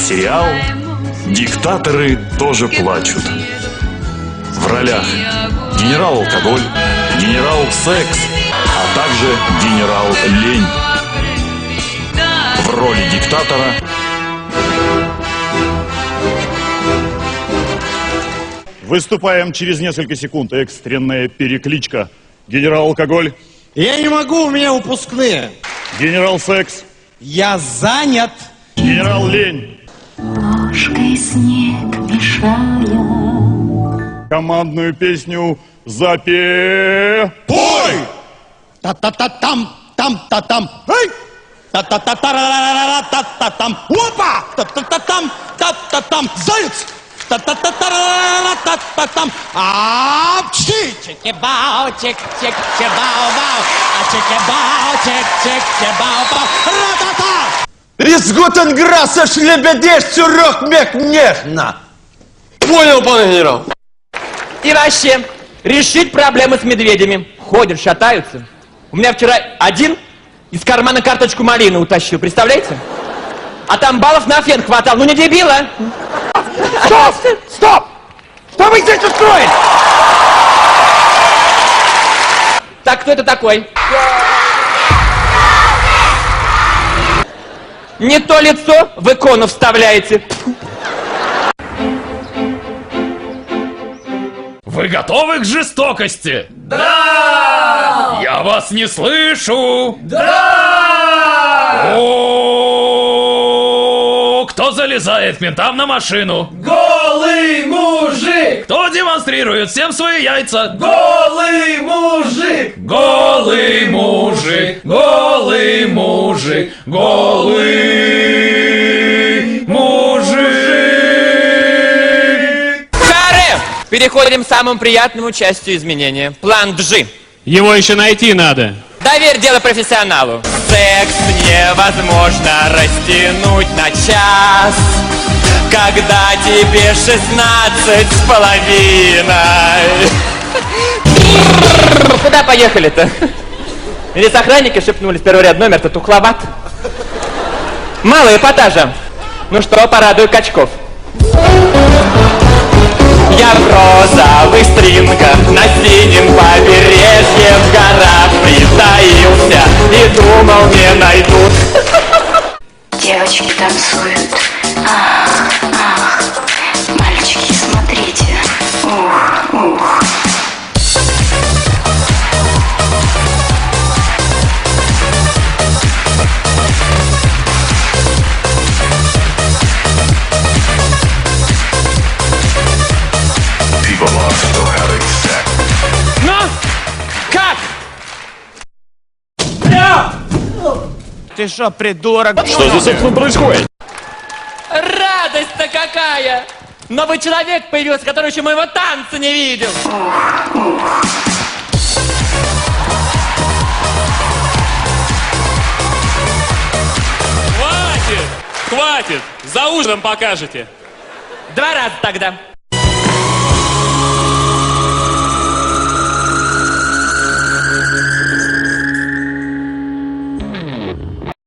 Сериал «Диктаторы тоже плачут». В ролях генерал Алкоголь, генерал Секс, а также генерал Лень. В роли диктатора выступаем через несколько секунд. Экстренная перекличка. Генерал Алкоголь. Я не могу, у меня выпускные. Генерал Секс. Я занят. Генерал Лень. Ложкой снег мешая. Командную песню запе... Пой! Та-та-та-там, там-та-там. Эй! Та-та-та-та-ра-ра-ра-та-та-там. Опа! Та-та-та-там, та-та-там. Заяц! Та-та-та-та-ра-ра-та-та-там. Апчи! Чики-бау, чик-чик-чик-бау-бау. А чики-бау, чик-чик-чик-бау-бау. Ра-та-та! Рисгутенграсса шлебедеш цюрок мекнешна. Понял, пан генерал? И вообще, решить проблемы с медведями. Ходят, шатаются. У меня вчера один из кармана карточку малины утащил, представляете? А там баллов на фен хватало. Ну не дебил, а? Стоп! Стоп! Что вы здесь устроили? Так, кто это такой? Не то лицо в икону вставляете. Вы готовы к жестокости? Да! Я вас не слышу! Да! О, кто залезает к ментам на машину? Голый мужик! Кто демонстрирует всем свои яйца? Голый мужик! Голый мужик, голый мужик, голый мужик. Шары! Переходим к самому приятному частью изменения. План G. Его еще найти надо. Доверь дело профессионалу. Секс невозможно растянуть на час, когда тебе 16 с половиной. Куда поехали-то? Здесь охранники шепнулись, первый ряд номер-то тухловат. Мало эпатажа. Ну что, порадую качков. Я в розовых стрингах на синем побережье в горах притаился и думал, не найдут. Девочки танцуют. Ах, ах. Мальчики, смотрите. Ух, ух. Ну, как? Ты что, придурок? Что здесь, собственно, происходит? Радость-то какая! Новый человек появился, который еще моего танца не видел. Хватит! Хватит! За ужином покажете. 2 раза тогда.